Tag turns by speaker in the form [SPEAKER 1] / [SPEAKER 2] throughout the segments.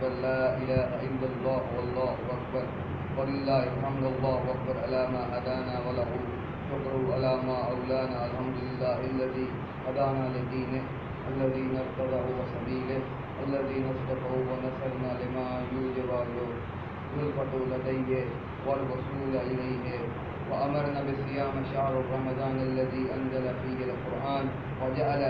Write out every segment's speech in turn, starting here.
[SPEAKER 1] أكبر لا إله إلا الله والله أكبر ولله الحمد الله أكبر على ما هدانا وله شكر على ما أولانا الحمد لله الذي هدانا لدينه الذين ارتضوا وسبيله الذين اصطفوا ونصرنا لما يوجب الزلفة لديه والوصول إليه وأمرنا بصيام شهر رمضان الذي أنزل فيه القرآن وجعل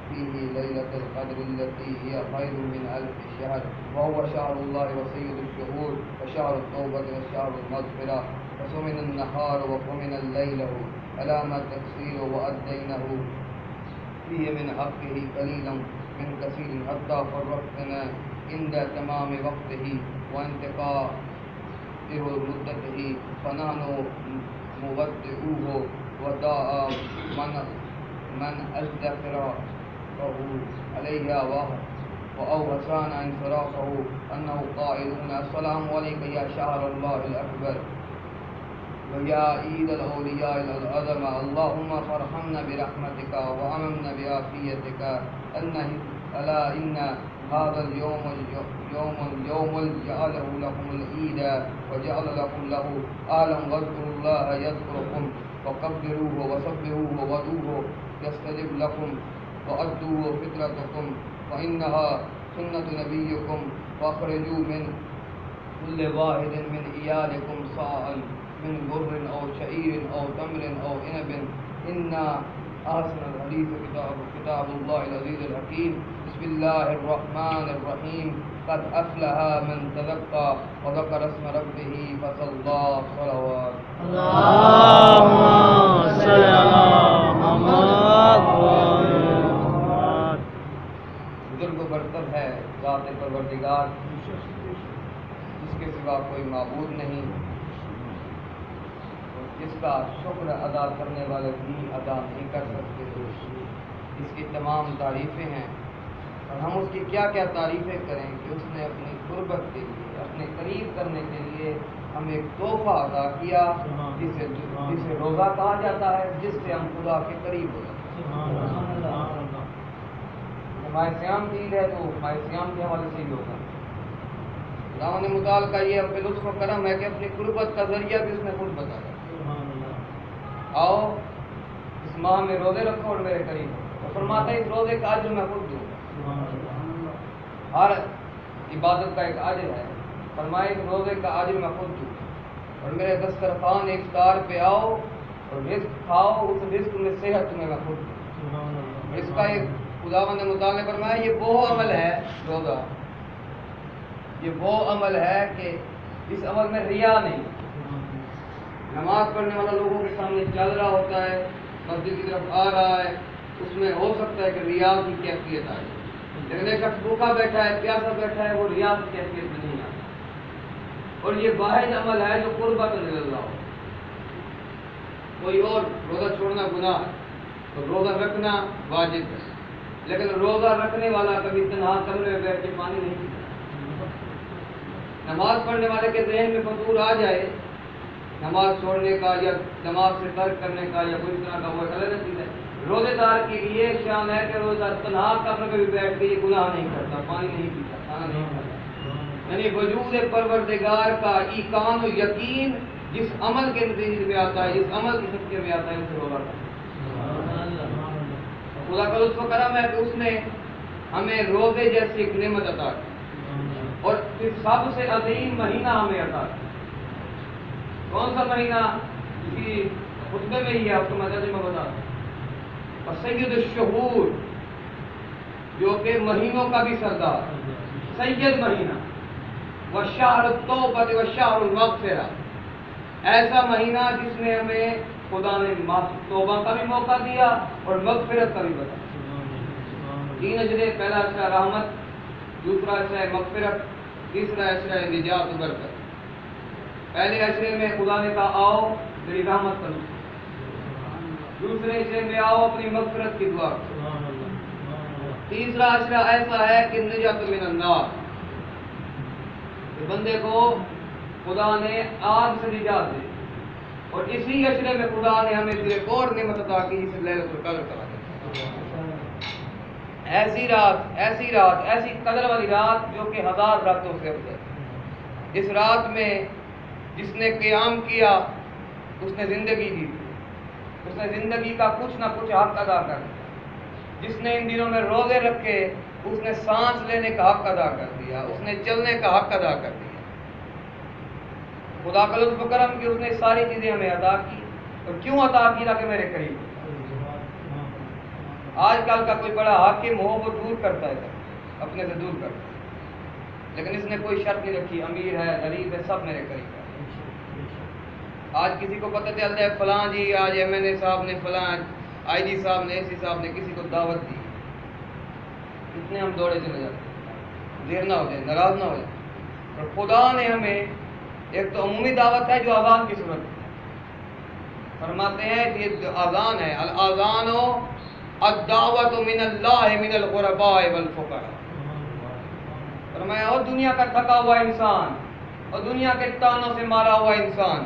[SPEAKER 1] فيه ليلة القدر التي هي خير من 1000 شهر وهو شهر الله وسيد الشهور وشهر التوبة وشهر المغفرة وسمن النهار وقمن الليل على ما التقصير وأدينه فيه من حقه قليلا من كثير حتى فرقتنا عند تمام وقته وانتقاء مدته فنحن مودعوه وداء من أذكره عليها وأوصانا انصرافه أنه قائلون السلام عليك يا شهر الله الأكبر ويا عيد الأولياء العظمى اللهم فارحمنا برحمتك وأممنا بعافيتك ألا إن هذا اليوم جعله لكم العيد وجعل لكم له آلا واذكروا الله يذكركم وكبروه وسبحوه ودوه يستجب لكم وأدوا فطرتكم فإنها سنة نبيكم واخرجوا من كل واحد من عيالكم صاعا من بر أو شعير أو تمر أو عنب إن أحسن الحديث كتاب الله العزيز الحكيم بسم الله الرحمن الرحيم قد أفلح من تزكى وذكر اسم ربه فصلى صلوات
[SPEAKER 2] اللهم صل على محمد
[SPEAKER 1] بزرگ و برتر ہے ذات پروردگار جس کے سوا کوئی معبود نہیں جس کا شکر ادا کرنے والے بھی ادا نہیں کر سکتے اس کی تمام تعریفیں ہیں اور ہم اس کی کیا کیا تعریفیں کریں کہ اس نے اپنی قربت کے لیے اپنے قریب کرنے کے لیے ہمیں ایک تحفہ ادا کیا جسے روزہ کہا جاتا ہے جس سے ہم خدا کے قریب ہو جاتے ہیں ہمارے سیام کی عید ہے تو ہمارے سیام کے حوالے سے ہی ہوگا خداوند متعال کا یہ اپنے لطف و کرم ہے کہ اپنی قربت کا ذریعہ بھی اس نے خود بتایا آؤ اس ماہ میں روزے رکھو اور میرے قریب تو فرماتا ہے اس روزے کا اجر میں خود دوں ہر عبادت کا ایک اجر ہے فرمائے اس روزے کا اجر میں خود دوں اور میرے دسترخوان افطار پہ آؤ اور رزق کھاؤ اس رزق میں صحت میں خود دوں اس کا ایک خداوند متعال نے فرمایا یہ وہ عمل ہے روزہ یہ وہ عمل ہے کہ اس عمل میں ریا نہیں نماز پڑھنے والا لوگوں کے سامنے چل رہا ہوتا ہے مسجد کی طرف آ رہا ہے اس میں ہو سکتا ہے کہ ریا کی کیفیت آئے لیکن ایک شخص بھوکا بیٹھا ہے پیاسا بیٹھا ہے وہ ریا کی کیفیت میں نہیں آتا اور یہ واحد عمل ہے جو قربت اللہ ہو کوئی اور روزہ چھوڑنا گناہ ہے تو روزہ رکھنا واجب ہے لیکن روزہ رکھنے والا کبھی تنہا کمرے میں بیٹھ کے پانی نہیں پیتا نماز پڑھنے والے کے ذہن میں فطور آ جائے نماز چھوڑنے کا یا نماز سے ترک کرنے کا یا کوئی طرح کا وہ الگ چیز ہے روزے دار کے لیے شان ہے کہ روزہ تنہا کمرے میں بھی بیٹھ کے یہ گناہ نہیں کرتا پانی نہیں پیتا کھانا نہیں کھاتا یعنی وجود پروردگار کا ایقان و یقین جس عمل کے نتیجے میں آتا ہے جس عمل کی شکل میں آتا ہے اسے روزہ کرتا ہے خدا کا لطف و کرم ہے کہ اس نے ہمیں روزے جیسی ایک نعمت عطا کی اور پھر سب سے عظیم مہینہ ہمیں عطا کی کون سا مہینہ اسی خطبے میں ہی ہے آپ کو میں بتا اور سید الشہور جو کہ مہینوں کا بھی سردار سید مہینہ وشہر التوبہ وشہر المغفرہ ایسا مہینہ جس نے ہمیں خدا نے توبہ کا بھی موقع دیا اور مغفرت کا بھی بتا 3 اشرے پہلا اشرہ رحمت دوسرا اشرہ مغفرت تیسرا اشرہ نجات و برکت پہلے اشرے میں خدا نے کہا آؤ میری رحمت کرو دوسرے اشرے میں آؤ اپنی مغفرت کی دعا کرو تیسرا اشرہ ایسا ہے کہ نجات من النار بندے کو خدا نے آگ سے نجات دی اور اسی اشرے میں خدا نے ہمیں ایک اور نعمت عطا کی جسے لیلۃ القدر کہا جاتا ہے ایسی رات، ایسی قدر والی رات جو کہ 1000 راتوں سے افضل۔ اس رات میں جس نے قیام کیا اس نے زندگی دی، اس نے زندگی کا کچھ نہ کچھ حق ادا کر دیا۔ جس نے ان دنوں میں روزے رکھے اس نے سانس لینے کا حق ادا کر دیا، اس نے چلنے کا حق ادا کر دیا۔ خدا کا لطف و کرم کہ اس نے ساری چیزیں ہمیں عطا کی، اور کیوں عطا کی؟ تاکہ میرے قریب۔ آج کل کا کوئی بڑا حاکم ہو وہ دور کرتا ہے، اپنے سے دور کرتا ہے، لیکن اس نے کوئی شرط نہیں رکھی، امیر ہے غریب ہے سب میرے قریب ہے۔ آج کسی کو پتہ چلتا ہے فلاں جی آج ایم این اے صاحب نے، فلاں آئی جی صاحب نے، اے سی صاحب نے کسی کو دعوت دی، اتنے ہم دوڑے چلے جاتے ہیں، دیر نہ ہو جائے، ناراض نہ ہو جائے۔ اور خدا نے ہمیں ایک تو عمومی دعوت ہے جو اذان کی صورت ہے، فرماتے ہیں یہ جو اذان ہے، الاذان الدعوت من اللہ من الغرباء والفقراء۔ فرمایا اور دنیا کا تھکا ہوا انسان اور دنیا کے تانوں سے مارا ہوا انسان،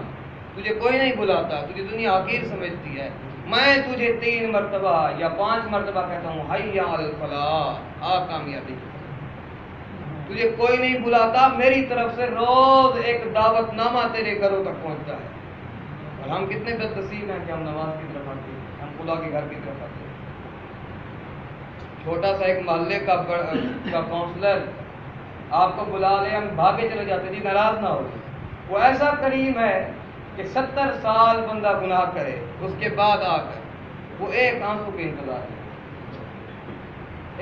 [SPEAKER 1] تجھے کوئی نہیں بلاتا، تجھے دنیا حقیر سمجھتی ہے، میں تجھے 3 مرتبہ یا 5 مرتبہ کہتا ہوں حی علی الفلاح، آ کامیابی۔ تجھے کوئی نہیں بلاتا، میری طرف سے روز ایک دعوت نامہ تیرے گھروں تک پہنچتا ہے۔ اور ہم کتنے بد نصیب ہیں کہ ہم نماز کی طرف آتے ہیں، ہم خدا کے گھر کی طرف آتے ہیں۔ چھوٹا سا ایک محلے کا کونسلر آپ کو بلا لے، ہم بھاگے چلے جاتے ہیں، جی ناراض نہ ہو۔ وہ ایسا کریم ہے کہ 70 سال بندہ گناہ کرے اس کے بعد آ کر وہ ایک آنسو کے انتظار میں،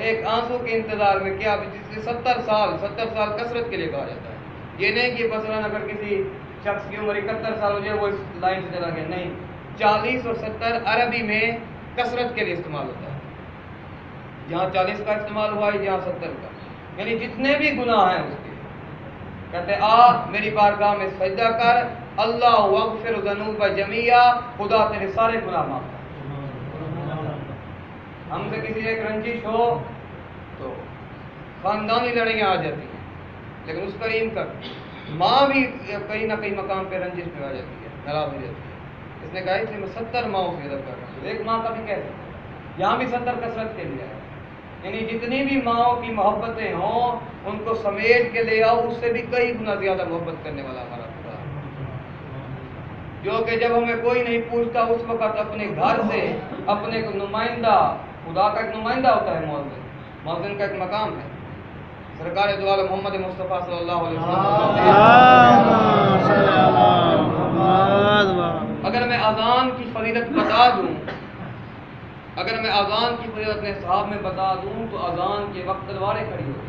[SPEAKER 1] ایک آنسو کے انتظار میں، کیا جس سے 70 سال کثرت کے لیے کہا جاتا ہے۔ یہ نہیں کہ مثلاً اگر کسی شخص کی عمر 71 سال ہو جائے وہ اس لائن سے چلا گیا، نہیں، 40 اور 70 عربی میں کثرت کے لیے استعمال ہوتا ہے، جہاں 40 کا استعمال ہوا ہے جہاں 70 کا، یعنی جتنے بھی گناہ ہیں اس کے کہتے آ میری بارگاہ میں سجدہ کر، اللہ واغفر ذنوب جمیعا، خدا تیرے سارے گناہ معاف کر۔ ہم سے کسی ایک رنجش ہو تو خاندانی لڑائیاں آ جاتی ہیں، لیکن اس کریم کا ماں بھی کہیں نہ کہیں مقام پہ رنجش میں آ جاتی ہے، ناراض ہو جاتی ہے۔ اس نے کہا کہ میں 70 ماؤں سے ادب کر رہا ہوں، ایک ماں کا بھی کہہ سکتا ہے، یہاں بھی 70 کثرت کے لیے ہے، یعنی جتنی بھی ماؤں کی محبتیں ہوں ان کو سمیٹ کے لے آؤ، اس سے بھی کئی گنا زیادہ محبت کرنے والا ہمارا خدا، جو کہ جب ہمیں کوئی نہیں پوچھتا اس وقت اپنے گھر سے اپنے کو نمائندہ، خدا کا ایک نمائندہ ہوتا ہے مؤذن، مؤذن کا ایک مقام ہے۔ سرکار دو عالم محمد مصطفیٰ صلی اللہ علیہ وسلم، اگر میں اذان کی فضیلت بتا دوں، اگر میں اذان کی فضیلت اپنے صحاب میں بتا دوں تو اذان کے وقت تلواریں کھڑی ہوتی،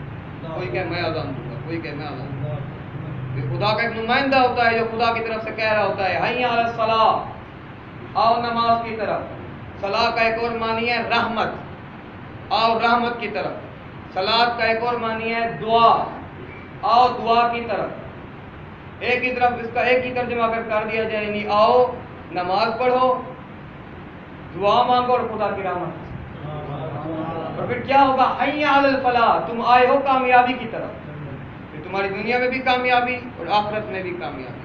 [SPEAKER 1] کوئی کہ میں اذان دوں گا، کوئی کہ میں اذان دوں گا۔ یہ خدا کا ایک نمائندہ ہوتا ہے جو خدا کی طرف سے کہہ رہا ہوتا ہے حی علی الصلاۃ، آؤ نماز کی طرف۔ صلاح کا ایک اور معنی ہے رحمت، آؤ رحمت کی طرف۔ صلاۃ کا ایک اور معنی ہے دعا، آؤ دعا کی طرف۔ ایک ہی طرف اس کا ایک ہی ترجمہ اگر کر دیا جائے یعنی آؤ نماز پڑھو، دعا مانگو اور خدا کی رحمت، اور پھر کیا ہوگا حی علی الفلاح، تم آئے ہو کامیابی کی طرف، پھر تمہاری دنیا میں بھی کامیابی اور آخرت میں بھی کامیابی۔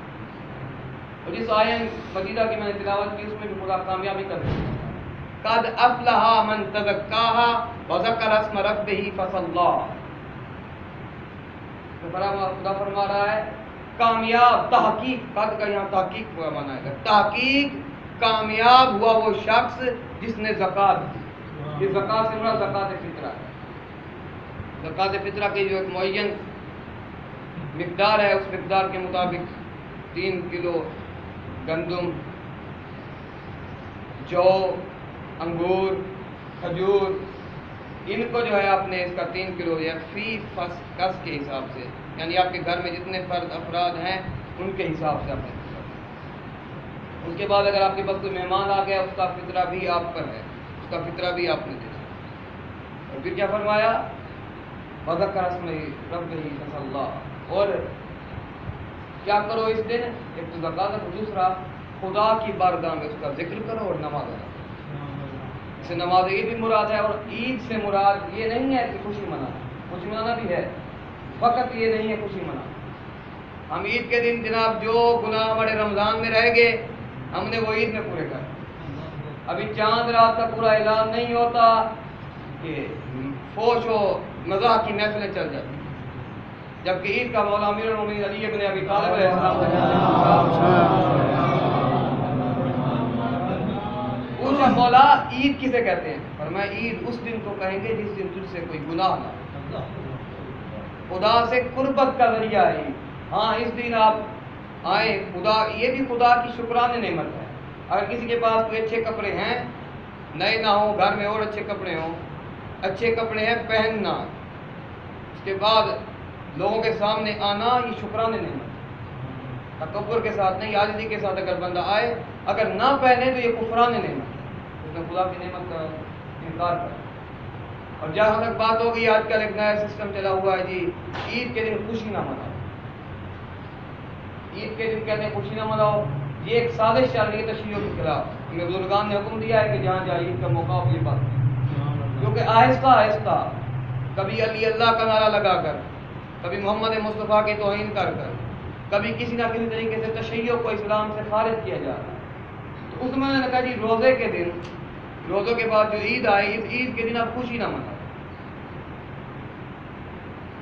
[SPEAKER 1] اور جس آیت مجیدہ کی میں نے تلاوت کی اس میں بھی خدا کامیابی کر دیا، قد افلح من تزکاہا وذکر اسم ربہ فصلی۔ تو خدا فرما رہا ہے کامیاب، تحقیق، قد کا یہاں تحقیق ہوا مانا ہے، تحقیق کامیاب ہوا وہ شخص جس نے زکوٰۃ دی۔ یہ زکوٰۃ سے مراد زکوٰۃ فطرہ ہے۔ زکوٰۃ فطرہ کی جو ایک معین مقدار ہے اس مقدار کے مطابق 3 کلو گندم، جو، انگور، کھجور، ان کو جو ہے آپ نے اس کا 3 کلو یا فی کس کے حساب سے، یعنی آپ کے گھر میں جتنے فرد افراد ہیں ان کے حساب سے آپ نے۔ اس کے بعد اگر آپ کے پاس کوئی مہمان آ گیا اس کا فطرہ بھی آپ پر ہے، اس کا فطرہ بھی آپ نے دیا۔ اور پھر کیا فرمایا وذکر اسم ربہ فصلی، اور کیا کرو اس دن، ایک تو زکوٰۃ ہے، دوسرا خدا کی بارگاہ میں اس کا ذکر کرو اور نماز ادا کرو۔ اس سے نماز عید بھی مراد ہے، اور عید سے مراد یہ نہیں ہے کہ خوشی منانا، خوشی منانا بھی ہے، فقط یہ نہیں ہے خوشی منانا۔ ہم عید کے دن جناب جو گناہ ہمارے رمضان میں رہ گئے ہم نے وہ عید میں پورے کر، ابھی چاند رات کا پورا اعلان نہیں ہوتا کہ فوش و مزاح کی محفلیں چل جاتی ہیں، جبکہ عید کا مولا امیر المومنین علی بن ابی طالب علیہ السلام سے پوچھا مولا عید کسے کہتے ہیں؟ فرمایا عید اس دن کو کہیں گے جس دن تجھ سے کوئی گناہ نہ، خدا سے قربت کا ذریعہ ہے عید۔ ہاں اس دن آپ آئیں، خدا یہ بھی خدا کی شکرانہ نعمت ہے۔ اگر کسی کے پاس کوئی اچھے کپڑے ہیں، نئے نہ ہوں، گھر میں اور اچھے کپڑے ہوں، اچھے کپڑے ہیں پہننا، اس کے بعد لوگوں کے سامنے آنا، یہ شکرانہ نعمت ہے، تکبر کے ساتھ نہیں، عاجزی کے ساتھ اگر بندہ آئے، اگر نہ پہنے تو یہ کفران نعمت ہے، اس نے خدا کی نعمت کا انکار کر۔ اور جہاں تک بات ہوگی، آج کل ایک نیا سسٹم چلا ہوا ہے جی، عید کے دن خوشی نہ مناؤ، عید کے دن کہتے ہیں خوشی نہ مناؤ، یہ ایک سازش چل رہی ہے تشیعوں کے خلاف۔ ہمیں بزرگان نے حکم دیا ہے کہ جہاں جہاں عید کا موقع ہو یہ بات نہیں، کیونکہ آہستہ آہستہ کبھی علی اللہ کا نعرہ لگا کر، کبھی محمد مصطفیٰ کی توہین کر کر، کبھی کسی نہ کسی طریقے سے تشیع کو اسلام سے خارج کیا جا رہا ہے۔ تو اس میں نے کہا جی روزے کے دن، روزوں کے بعد جو عید آئی، اس عید کے دن آپ خوشی نہ مناؤ۔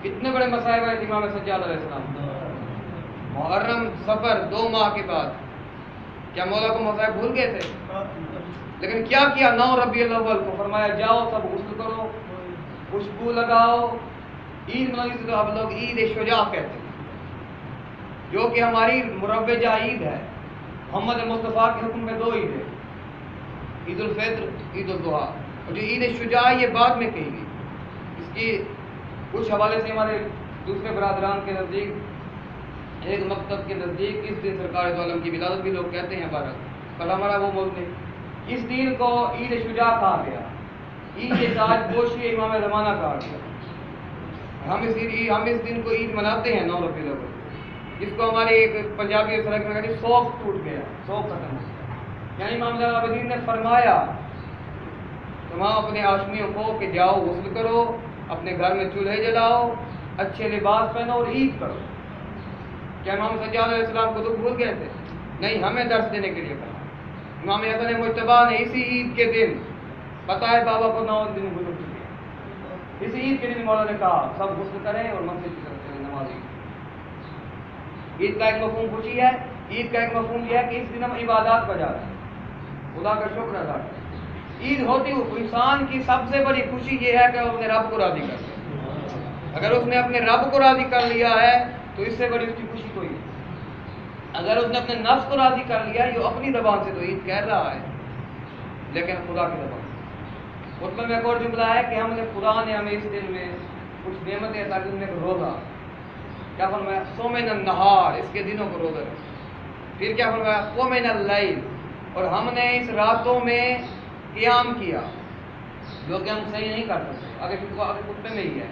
[SPEAKER 1] کتنے بڑے مصائب ہیں امام سجاد علیہ السلام، محرم سفر 2 ماہ کے بعد، کیا مولا کو مصائب بھول گئے تھے؟ لیکن کیا کیا 9 ربیع الاول کو فرمایا جاؤ سب غسل کرو، خوشبو لگاؤ، عید منائی سے تو ہم لوگ عید شجاع کہتے ہیں، جو کہ ہماری مروجہ عید ہے۔ محمد مصطفیٰ کے حکم میں 2 عید ہے، عید الفطر، عید الاضحیٰ، اور جو عید شجاع یہ بعد میں کہی گئی۔ اس کی کچھ حوالے سے ہمارے دوسرے برادران کے نزدیک، ایک مکتب کے نزدیک اس دن سرکار دو عالم کی ولادت بھی لوگ کہتے ہیں بارہ، پر ہمارا وہ موضوع نہیں۔ اس دن کو عید شجاع کہا گیا، عید تاج پوشی امام زمانہ کہا گیا۔ ہم اس دن کو عید مناتے ہیں 9 ربیع الاول، جس کو ہمارے ایک پنجابی فرق میں کہتے ہیں سوگ ٹوٹ گیا، سوگ ختم ہو گیا۔ یعنی امام زین العابدین نے فرمایا تمام اپنے ہاشمیوں کو کہ جاؤ غسل کرو، اپنے گھر میں چولہے جلاؤ، اچھے لباس پہنو اور عید کرو۔ کیا امام سجاد علیہ السلام کو دکھ بھول گئے تھے؟ نہیں، ہمیں درس دینے کے لیے کہا۔ امام حسن مجتبیٰ نے اسی عید کے دن، پتہ ہے بابا کو 9 دن گزر چکے ہیں، اسی عید کے دن مولا نے کہا سب غسل کریں اور مسجد کی طرف چلیں نماز عید کا ایک مفہوم خوشی ہے، عید کا ایک مفہوم یہ ہے کہ اس دن ہم عبادات بجا رہے ہیں، خدا کا شکر ادا کریں۔ عید ہوتی ہوئی انسان کی سب سے بڑی خوشی یہ ہے کہ وہ اپنے رب کو راضی کر لے۔ اگر اس نے اپنے رب کو راضی کر لیا ہے تو اس سے بڑی اس کی خوشی کوئی نہیں۔ اگر اس نے اپنے نفس کو راضی کر لیا، یہ اپنی زبان سے تو عید کہہ رہا ہے لیکن خدا کی زبان سے۔ خطبے میں ایک اور جملہ ہے کہ خدا نے ہمیں اس دن میں کچھ نعمتیں عطا کی، نے روزہ کیا فرمایا صومن النہار، اس کے دنوں کو روزہ رکھا۔ پھر کیا فرمایا قومن اللیل، اور ہم نے اس راتوں میں قیام کیا، جو کہ ہم صحیح نہیں کر سکتے، آگے خطبے میں ہی ہے،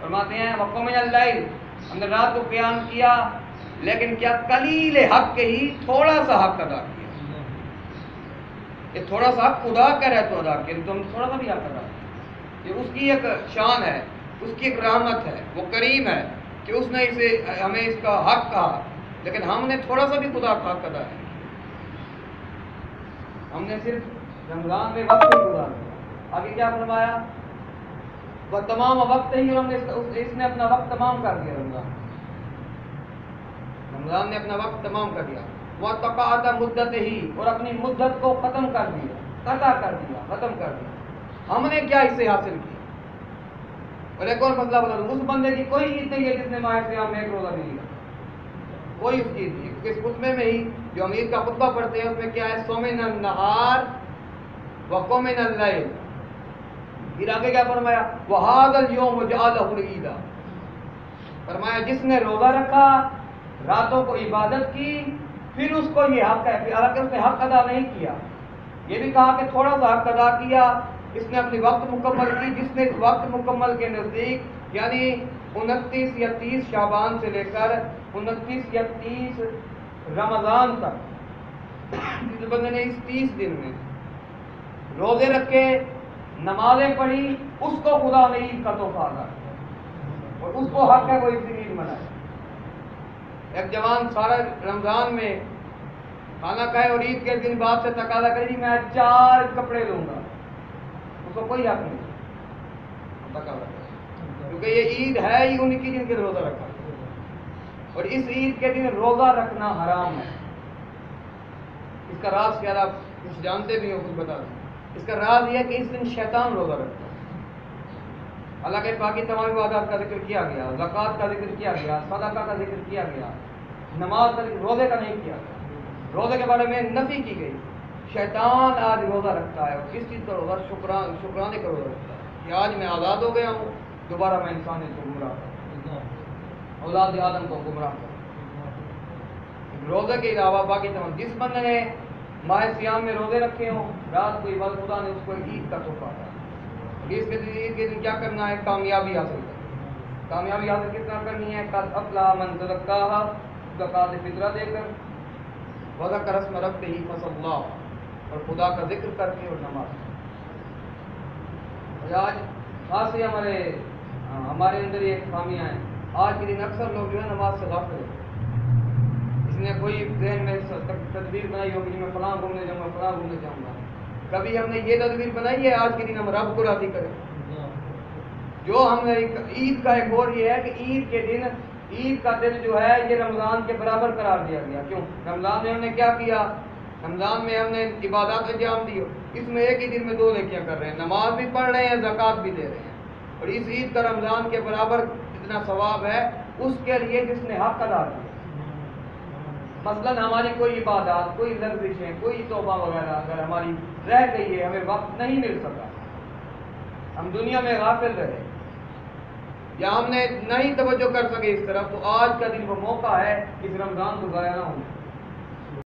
[SPEAKER 1] فرماتے ہیں وقومن اللیل، ہم نے رات کو قیام کیا، لیکن کیا قلیل حق کے ہی تھوڑا سا حق ادا کیا۔ یہ تھوڑا سا حق خدا کا ہے تو ادا کیا، تو ہم تھوڑا سا بھی حق ادا کیا۔ یہ اس کی ایک شان ہے، اس کی ایک رحمت ہے، وہ کریم ہے کہ اس نے اسے ہمیں اس کا حق کہا، لیکن ہم نے تھوڑا سا بھی خدا کا حق ادا ہے۔ ہم نے صرف رمضان میں وقت ہی گزارا، آگے کیا فرمایا وہ تمام وقت ہی، اور ہم نے اس نے اپنا وقت تمام کر دیا، رمضان نے اپنا وقت تمام کر دیا، وہ تقاعد مدت ہی، اور اپنی مدت کو ختم کر دیا، قطع کر دیا، ختم کر دیا۔ ہم نے کیا اس سے حاصل کیا؟ اور ایک اور مسئلہ بتا دوں، اس بندے کی کوئی عید نہیں ہے جس نے ماہ سیام میں ایک روزہ نہیں لیا، کوئی اس چیز نہیں ہے۔ اس خطبے میں ہی جو ہم عید کا خطبہ پڑھتے ہیں اس میں کیا ہے صومن النہار وقومن اللیل، پھر آگے کیا فرمایا وہذا الیوم جعلہ العیدا، فرمایا جس نے روزہ رکھا، راتوں کو عبادت کی، پھر اس کو یہ حق ہے، حالانکہ اس نے حق ادا نہیں کیا، یہ بھی کہا کہ تھوڑا سا حق ادا کیا، اس نے اپنی وقت مکمل کی، جس نے وقت مکمل کے نزدیک یعنی 29 یا 30 شعبان سے لے کر 29 یا 30 رمضان تک، جس بندے نے اس 30 دن میں روزے رکھے، نمازیں پڑھی، اس کو خدا نے عید کا تحفہ ادا کیا، اور اس کو حق ہے وہ اس دن عید منائے۔ ایک جوان سارا رمضان میں کھانا کھائے اور عید کے دن باپ سے تقاضا کرے جی میں 4 کپڑے لوں گا، اس کو کوئی حق نہیں، تقاضا کریں، کیونکہ یہ عید ہے ہی انہیں کی جن کے روزہ رکھا ہے، اور اس عید کے دن روزہ رکھنا حرام ہے۔ اس کا راز کیا آپ کچھ جانتے بھی ہو، کچھ بتا دیں۔ اس کا راز یہ ہے کہ اس دن شیطان روزہ رکھتا ہے۔ اللہ کے باقی تمام عبادات کا ذکر کیا گیا، زکوٰۃ کا ذکر کیا گیا، صدقہ کا ذکر کیا گیا، نماز کا ذکر، روزے کا نہیں کیا گیا۔ روزے کے بارے میں نفی کی گئی۔ شیطان آج روزہ رکھتا ہے، اور کس چیز کا روزہ؟ شکرانے کا روزہ رکھتا ہے کہ آج میں آزاد ہو گیا ہوں، دوبارہ میں انسانیت کو گمراہ کروں، اولاد آدم کو گمراہ کروں۔ روزے کے علاوہ باقی تمام، جس بندے نے ماہ سیام میں روزے رکھے ہوں، رات کو عبادت، خدا نے اس کو عید کا تحفہ دیا۔ عید کے دن کیا کرنا ہے؟ کامیابی حاصل کرنا۔ کامیابی حاصل کس طرح کرنی ہے؟ قد افلح من تزکیٰ، زکوٰۃ فطرہ دے کر، وذکر اسم ربہ فصلی، اور خدا کا ذکر کر کے، اور نماز۔ اور آج خاص ہی ہمارے اندر یہ خامیاں ہیں۔ آج کے دن اکثر لوگ جو ہے نماز سے غافل ہیں۔ اس نے کوئی ذہن میں تدبیر بنائی ہوگی کہ میں فلاں گھومنے جاؤں گا، فلاں گھومنے جاؤں گا۔ کبھی ہم نے یہ تدبیر بنائی ہے آج کے دن ہم رب کو راضی کریں؟ جو ہم نے عید کا ایک اور یہ ہے کہ عید کے دن، عید کا دن جو ہے یہ رمضان کے برابر قرار دیا گیا۔ کیوں؟ رمضان میں ہم نے کیا کیا؟ رمضان میں ہم نے عبادات انجام دی، اس میں ایک ہی دن میں 2 نیکیاں کر رہے ہیں، نماز بھی پڑھ رہے ہیں، زکوٰۃ بھی دے رہے ہیں، اور اس عید کا رمضان کے برابر جتنا ثواب ہے اس کے لیے جس نے حق ادا کیا۔ مثلاً ہماری کوئی عبادات، کوئی لغزشیں، کوئی توبہ وغیرہ اگر ہماری رہ گئی ہے، ہمیں وقت نہیں مل سکا، ہم دنیا میں غافل رہے، یا ہم نے نہیں توجہ کر سکے اس طرف، تو آج کا دن وہ موقع ہے اس رمضان کو ضائع نہ ہونے۔